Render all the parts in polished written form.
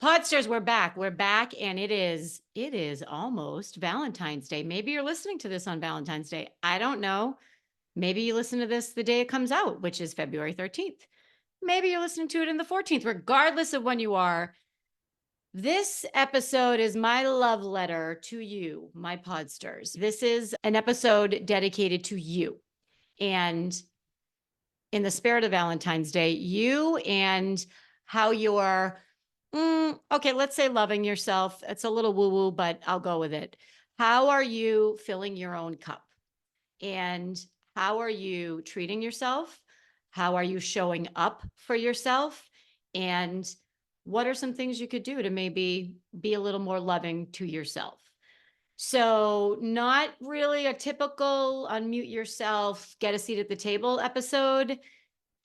Podsters, we're back. We're back, and it is almost Valentine's Day. Maybe you're listening to this on Valentine's Day. I don't know. Maybe you listen to this the day it comes out, which is February 13th. Maybe you're listening to it in the 14th. Regardless of when you are, this episode is my love letter to you, my Podsters. This is an episode dedicated to you. And in the spirit of Valentine's Day, you and how you're okay, let's say loving yourself. It's a little woo woo, but I'll go with it. How are you filling your own cup? And how are you treating yourself? How are you showing up for yourself? And what are some things you could do to maybe be a little more loving to yourself? So, not really a typical unmute yourself, get a seat at the table episode.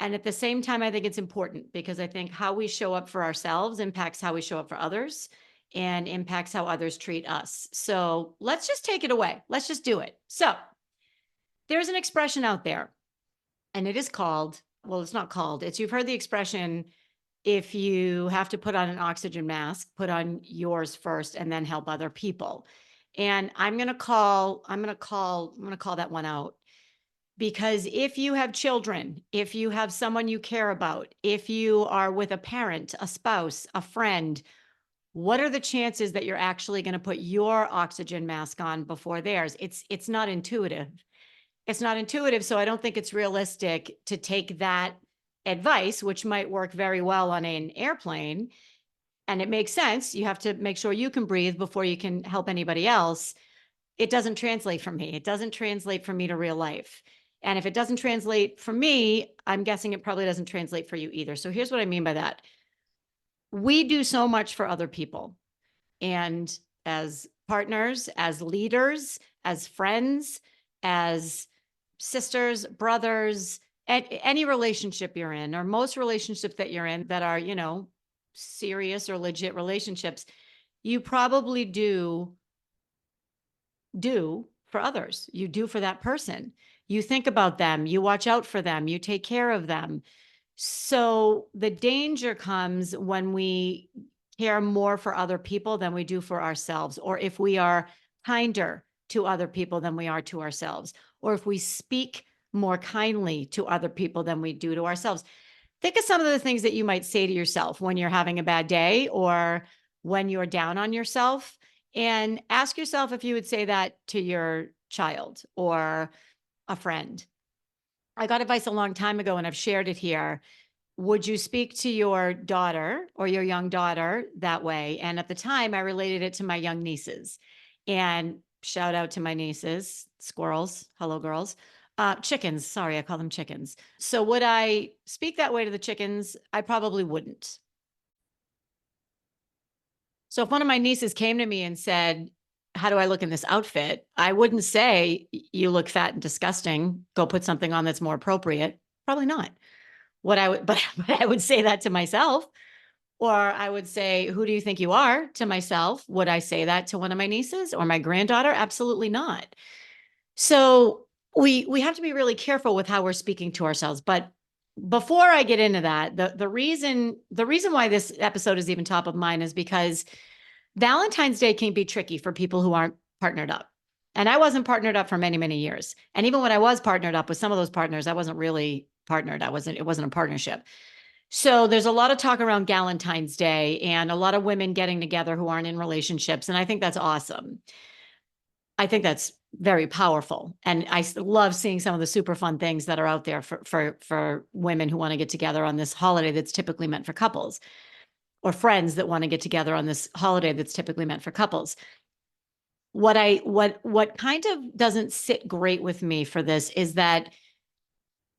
And at the same time, I think it's important because I think how we show up for ourselves impacts how we show up for others and impacts how others treat us. So let's just take it away. Let's just do it. So there's an expression out there, and it is called, well, it's not called, it's you've heard the expression, if you have to put on an oxygen mask, put on yours first and then help other people. And I'm going to call that one out. Because if you have children, if you have someone you care about, if you are with a parent, a spouse, a friend, what are the chances that you're actually going to put your oxygen mask on before theirs? It's not intuitive. It's not intuitive, so I don't think it's realistic to take that advice, which might work very well on an airplane, and it makes sense. You have to make sure you can breathe before you can help anybody else. It doesn't translate for me. It doesn't translate for me to real life. And if it doesn't translate for me, I'm guessing it probably doesn't translate for you either. So here's what I mean by that. We do so much for other people. And as partners, as leaders, as friends, as sisters, brothers, any relationship you're in, or most relationships that you're in that are, serious or legit relationships, you probably do for others. You do for that person. You think about them, you watch out for them, you take care of them. So the danger comes when we care more for other people than we do for ourselves, or if we are kinder to other people than we are to ourselves, or if we speak more kindly to other people than we do to ourselves. Think of some of the things that you might say to yourself when you're having a bad day or when you're down on yourself, and ask yourself if you would say that to your child or a friend. I got advice a long time ago and I've shared it here. Would you speak to your daughter or your young daughter that way? And at the time, I related it to my young nieces. And shout out to my nieces, squirrels, hello girls, chickens. Sorry, I call them chickens. So would I speak that way to the chickens? I probably wouldn't. So if one of my nieces came to me and said, how do I look in this outfit? I wouldn't say, you look fat and disgusting. Go put something on that's more appropriate. Probably not. What I would, but I would say that to myself. Or I would say, who do you think you are, to myself? Would I say that to one of my nieces or my granddaughter? Absolutely not. So we have to be really careful with how we're speaking to ourselves. But before I get into that, the reason why this episode is even top of mind is because Valentine's Day can be tricky for people who aren't partnered up. And I wasn't partnered up for many, many years. And even when I was partnered up with some of those partners, I wasn't really partnered. It wasn't a partnership. So there's a lot of talk around Galentine's Day and a lot of women getting together who aren't in relationships. And I think that's awesome. I think that's very powerful. And I love seeing some of the super fun things that are out there for women who want to get together on this holiday that's typically meant for couples, or friends that want to get together on this holiday that's typically meant for couples. What kind of doesn't sit great with me for this is that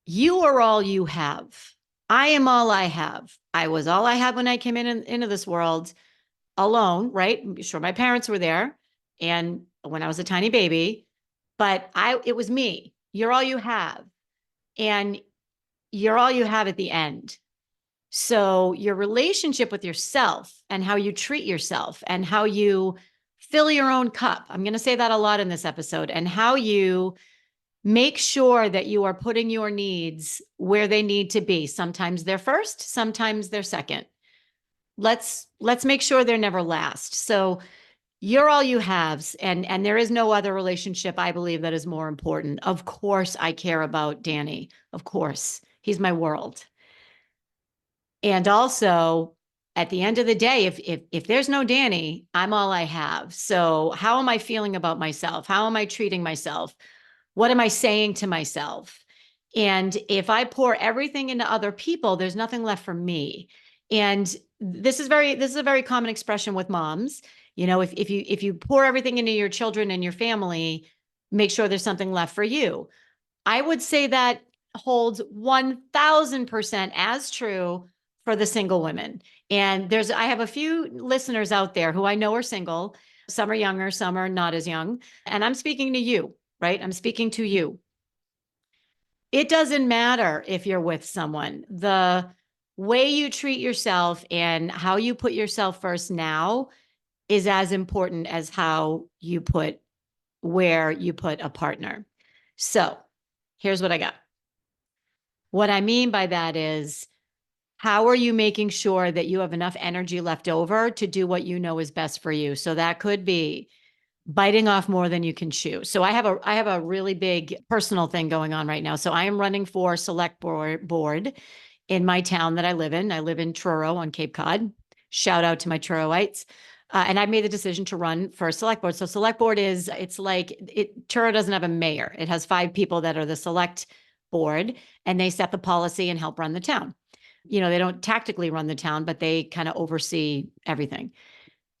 you are all you have. I am all I have. I was all I had when I came into this world alone, right? Sure, my parents were there, and when I was a tiny baby, but it was me. You're all you have, and you're all you have at the end. So your relationship with yourself and how you treat yourself and how you fill your own cup. I'm going to say that a lot in this episode, and how you make sure that you are putting your needs where they need to be. Sometimes they're first, sometimes they're second. let's make sure they're never last. So you're all you have, and there is no other relationship, I believe, that is more important. Of course, I care about Danny. Of course, he's my world. And also, at the end of the day, if there's no Danny, I'm all I have. So how am I feeling about myself? How am I treating myself? What am I saying to myself? And if I pour everything into other people, there's nothing left for me. And this is a very common expression with moms. You know, if you pour everything into your children and your family, make sure there's something left for you. I would say that holds 1000% as true for the single women. And I have a few listeners out there who I know are single. Some are younger, some are not as young. And I'm speaking to you, right? I'm speaking to you. It doesn't matter if you're with someone. The way you treat yourself and how you put yourself first now is as important as where you put a partner. So here's what I got. What I mean by that is, how are you making sure that you have enough energy left over to do what you know is best for you? So that could be biting off more than you can chew. So I have a really big personal thing going on right now. So I am running for select board in my town that I live in. I live in Truro on Cape Cod. Shout out to my Truroites. And I made the decision to run for select board. So select board Truro doesn't have a mayor. It has 5 people that are the select board, and they set the policy and help run the town. You know, they don't tactically run the town, but they kind of oversee everything.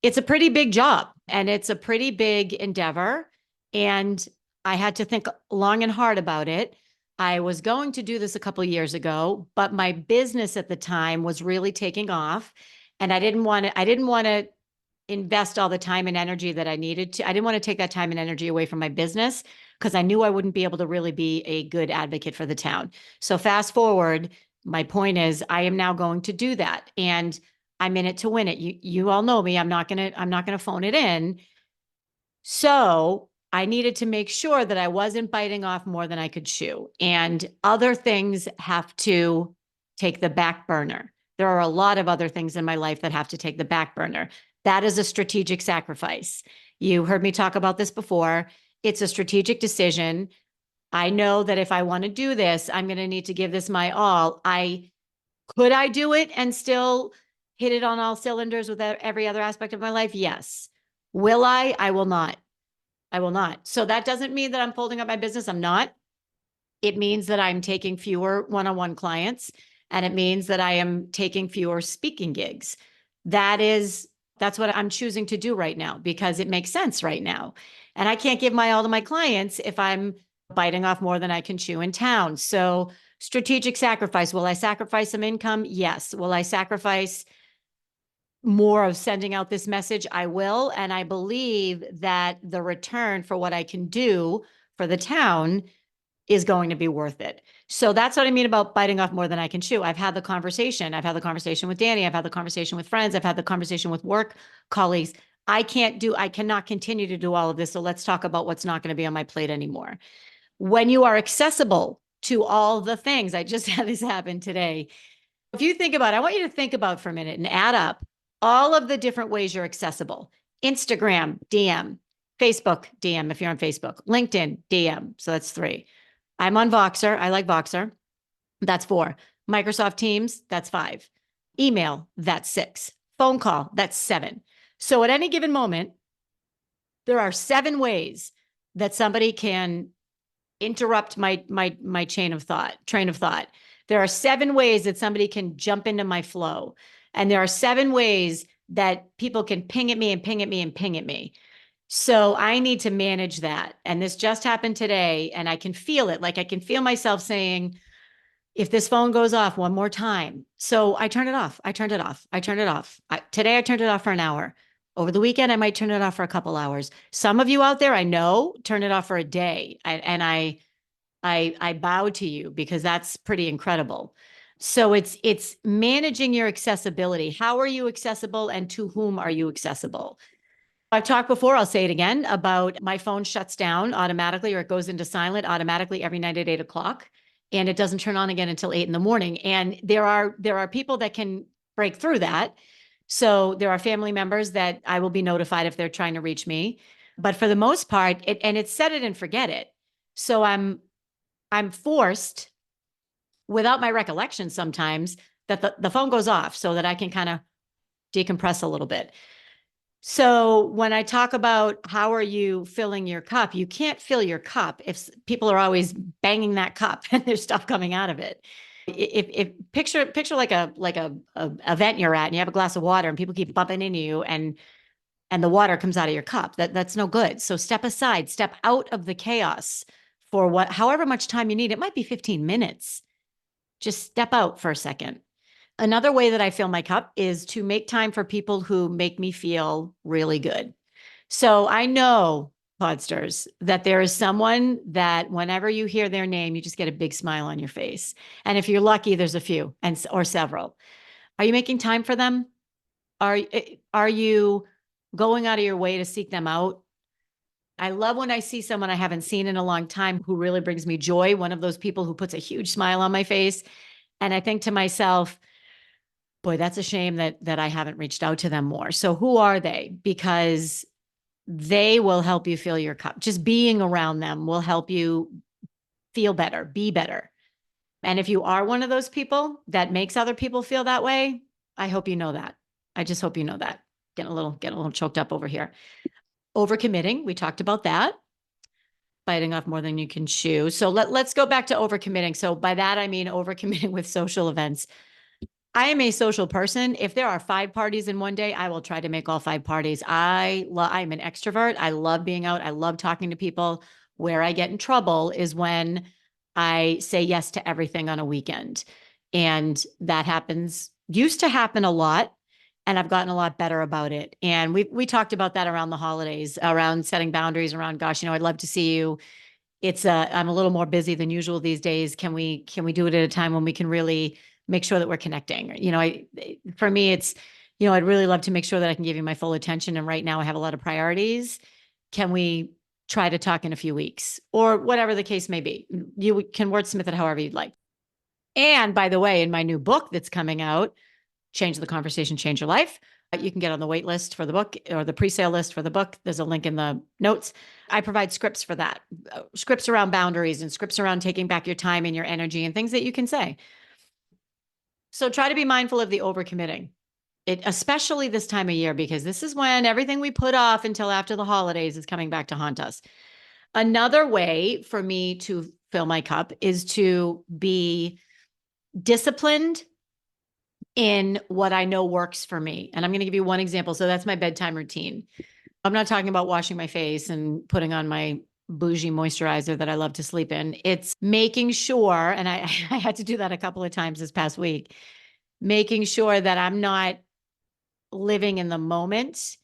It's a pretty big job and it's a pretty big endeavor. And I had to think long and hard about it. I was going to do this a couple of years ago, but my business at the time was really taking off. And I didn't want to invest all the time and energy that I needed to. I didn't want to take that time and energy away from my business because I knew I wouldn't be able to really be a good advocate for the town. So fast forward, my point is I am now going to do that. And I'm in it to win it. You all know me. I'm not gonna phone it in. So I needed to make sure that I wasn't biting off more than I could chew. And other things have to take the back burner. There are a lot of other things in my life that have to take the back burner. That is a strategic sacrifice. You heard me talk about this before. It's a strategic decision. I know that if I want to do this, I'm going to need to give this my all. Could I do it and still hit it on all cylinders with every other aspect of my life? Yes. Will I? I will not. I will not. So that doesn't mean that I'm folding up my business. I'm not. It means that I'm taking fewer one-on-one clients, and it means that I am taking fewer speaking gigs. That's what I'm choosing to do right now because it makes sense right now. And I can't give my all to my clients if I'm biting off more than I can chew in town. So strategic sacrifice. Will I sacrifice some income? Yes. Will I sacrifice more of sending out this message? I will. And I believe that the return for what I can do for the town is going to be worth it. So that's what I mean about biting off more than I can chew. I've had the conversation. I've had the conversation with Danny. I've had the conversation with friends. I've had the conversation with work colleagues. I cannot continue to do all of this. So let's talk about what's not going to be on my plate anymore. When you are accessible to all the things, I just had this happen today. If you think about it, I want you to think about for a minute and add up all of the different ways you're accessible. Instagram, DM, Facebook, DM if you're on Facebook, LinkedIn, DM. So that's 3. I'm on Voxer. I like Voxer. That's 4. Microsoft Teams, that's 5. Email, that's 6. Phone call, that's 7. So at any given moment, there are 7 ways that somebody can interrupt my train of thought. There are 7 ways that somebody can jump into my flow. And there are 7 ways that people can ping at me and ping at me and ping at me. So I need to manage that. And this just happened today, and I can feel it. Like I can feel myself saying, if this phone goes off one more time. So I turn it off. Today I turned it off for an hour. Over the weekend, I might turn it off for a couple hours. Some of you out there, I know, turn it off for a day. I bow to you because that's pretty incredible. So it's managing your accessibility. How are you accessible and to whom are you accessible? I've talked before, I'll say it again, about my phone shuts down automatically or it goes into silent automatically every night at 8:00. And it doesn't turn on again until 8 in the morning. And there are people that can break through that. So there are family members that I will be notified if they're trying to reach me. But for the most part, and it's set it and forget it. So I'm forced, without my recollection sometimes, that the phone goes off so that I can kind of decompress a little bit. So when I talk about how are you filling your cup, you can't fill your cup if people are always banging that cup and there's stuff coming out of it. If picture like a event you're at and you have a glass of water and people keep bumping into you and the water comes out of your cup, that's no good. So step aside, step out of the chaos for however much time you need. It might be 15 minutes. Just step out for a second. Another way that I fill my cup is to make time for people who make me feel really good. So I know, Podsters, that there is someone that whenever you hear their name, you just get a big smile on your face. And if you're lucky, there's a few or several. Are you making time for them? Are you going out of your way to seek them out? I love when I see someone I haven't seen in a long time who really brings me joy, one of those people who puts a huge smile on my face. And I think to myself, boy, that's a shame that I haven't reached out to them more. So who are they? Because they will help you fill your cup. Just being around them will help you feel better, be better. And if you are one of those people that makes other people feel that way, I hope you know that. I just hope you know that. Getting a little choked up over here. Overcommitting, we talked about that. Biting off more than you can chew. So let's go back to overcommitting. So by that I mean overcommitting with social events. I am a social person. If there are 5 parties in one day, I will try to make all 5 parties. I'm an extrovert. I love being out. I love talking to people. Where I get in trouble is when I say yes to everything on a weekend. And that used to happen a lot. And I've gotten a lot better about it. And we talked about that around the holidays, around setting boundaries, around, gosh, I'd love to see you. I'm a little more busy than usual these days. Can we do it at a time when we can really make sure that we're connecting? For me, it's, I'd really love to make sure that I can give you my full attention. And right now I have a lot of priorities. Can we try to talk in a few weeks or whatever the case may be? You can wordsmith it however you'd like. And by the way, in my new book that's coming out, Change the Conversation, Change Your Life, you can get on the wait list for the book or the pre-sale list for the book. There's a link in the notes. I provide scripts for that, scripts around boundaries and scripts around taking back your time and your energy and things that you can say. So try to be mindful of the overcommitting, especially this time of year, because this is when everything we put off until after the holidays is coming back to haunt us. Another way for me to fill my cup is to be disciplined in what I know works for me. And I'm going to give you one example. So that's my bedtime routine. I'm not talking about washing my face and putting on my bougie moisturizer that I love to sleep in. It's making sure, and I had to do that a couple of times this past week, making sure that I'm not living in the moment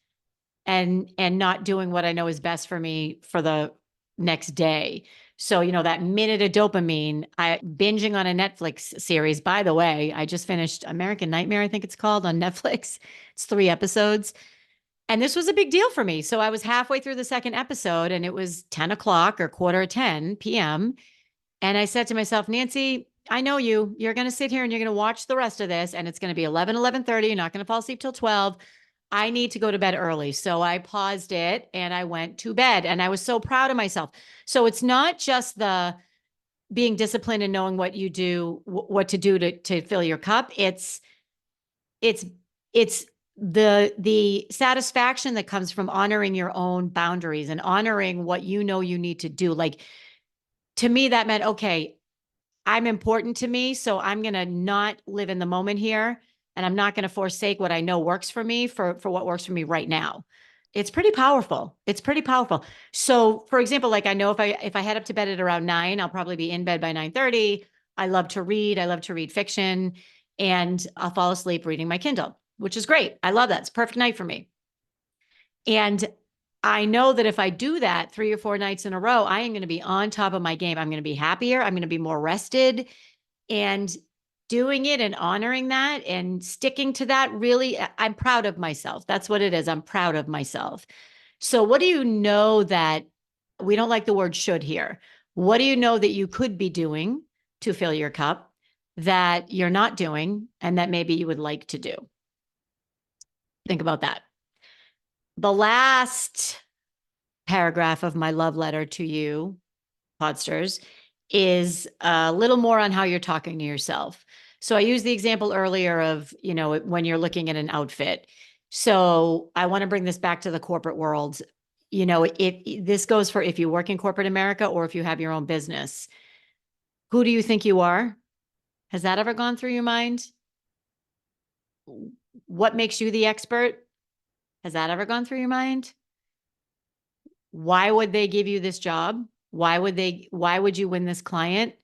and not doing what I know is best for me for the next day. So, that minute of dopamine, binging on a Netflix series. By the way, I just finished American Nightmare, I think it's called, on Netflix. It's 3 episodes. And this was a big deal for me. So I was halfway through the second episode and it was 10 o'clock or 9:45 p.m. And I said to myself, Nancy, I know you. You're going to sit here and you're going to watch the rest of this. And it's going to be 11:30. You're not going to fall asleep till 12. I need to go to bed early. So I paused it and I went to bed and I was so proud of myself. So it's not just the being disciplined and knowing what you do, what to do to fill your cup. It's the satisfaction that comes from honoring your own boundaries and honoring what you know you need to do. Like, to me, that meant, okay, I'm important to me. So I'm going to not live in the moment here. And I'm not going to forsake what I know works for me for what works for me right now. It's pretty powerful. It's pretty powerful. So for example, like I know if I head up to bed at around 9, I'll probably be in bed by 9:30. I love to read. I love to read fiction and I'll fall asleep reading my Kindle, which is great. I love that. It's a perfect night for me. And I know that if I do that 3 or 4 nights in a row, I am going to be on top of my game. I'm going to be happier. I'm going to be more rested. And doing it and honoring that and sticking to that, really, I'm proud of myself. That's what it is. I'm proud of myself. So what do you know that we don't like the word should here? What do you know that you could be doing to fill your cup that you're not doing and that maybe you would like to do? Think about that. The last paragraph of my love letter to you, Podsters, is a little more on how you're talking to yourself. So I used the example earlier of, when you're looking at an outfit. So I want to bring this back to the corporate world. If this goes for if you work in corporate America or if you have your own business. Who do you think you are? Has that ever gone through your mind? What makes you the expert? Has that ever gone through your mind? Why would they give you this job? Why would you win this client?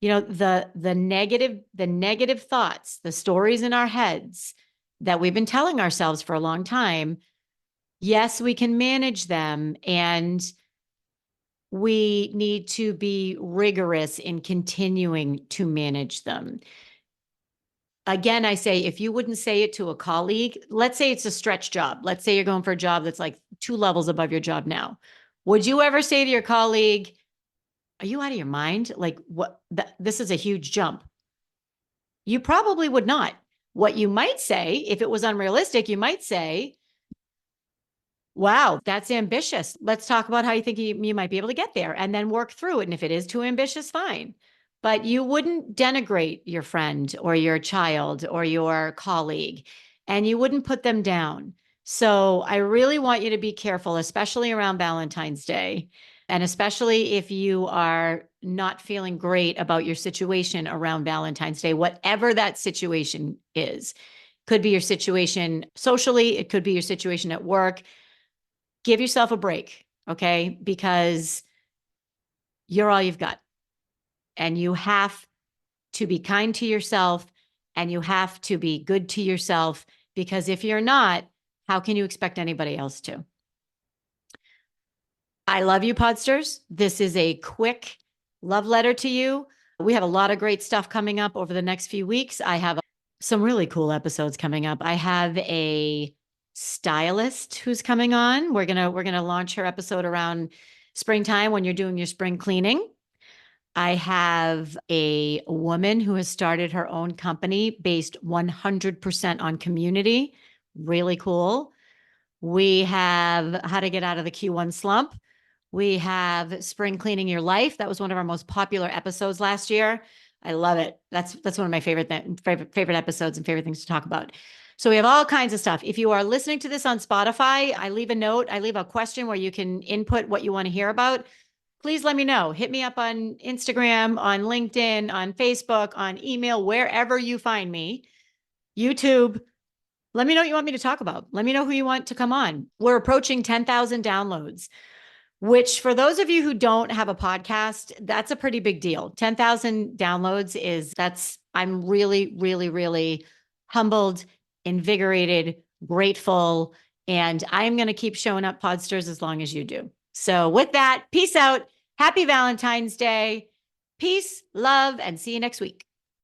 The negative thoughts, the stories in our heads that we've been telling ourselves for a long time. Yes, we can manage them, and we need to be rigorous in continuing to manage them. Again, I say, if you wouldn't say it to a colleague, let's say it's a stretch job. Let's say you're going for a job that's like 2 levels above your job now. Would you ever say to your colleague, are you out of your mind? Like, what? This is a huge jump. You probably would not. What you might say, if it was unrealistic, you might say, wow, that's ambitious. Let's talk about how you think you might be able to get there and then work through it. And if it is too ambitious, fine. But you wouldn't denigrate your friend or your child or your colleague, and you wouldn't put them down. So I really want you to be careful, especially around Valentine's Day, and especially if you are not feeling great about your situation around Valentine's Day, whatever that situation is. Could be your situation socially, it could be your situation at work. Give yourself a break, okay? Because you're all you've got. And you have to be kind to yourself, and you have to be good to yourself, because if you're not, how can you expect anybody else to? I love you, Podsters. This is a quick love letter to you. We have a lot of great stuff coming up over the next few weeks. I have some really cool episodes coming up. I have a stylist who's coming on. We're gonna launch her episode around springtime when you're doing your spring cleaning. I have a woman who has started her own company based 100% on community. Really cool. We have how to get out of the Q1 slump. We have spring cleaning your life. That was one of our most popular episodes last year. I love it. That's one of my favorite episodes and favorite things to talk about. So we have all kinds of stuff. If you are listening to this on Spotify, I leave a note. I leave a question where you can input what you want to hear about. Please let me know. Hit me up on Instagram, on LinkedIn, on Facebook, on email, wherever you find me. YouTube. Let me know what you want me to talk about. Let me know who you want to come on. We're approaching 10,000 downloads, which for those of you who don't have a podcast, that's a pretty big deal. 10,000 downloads I'm really, really, really humbled, invigorated, grateful, and I'm going to keep showing up, Podsters, as long as you do. So with that, peace out. Happy Valentine's Day. Peace, love, and see you next week.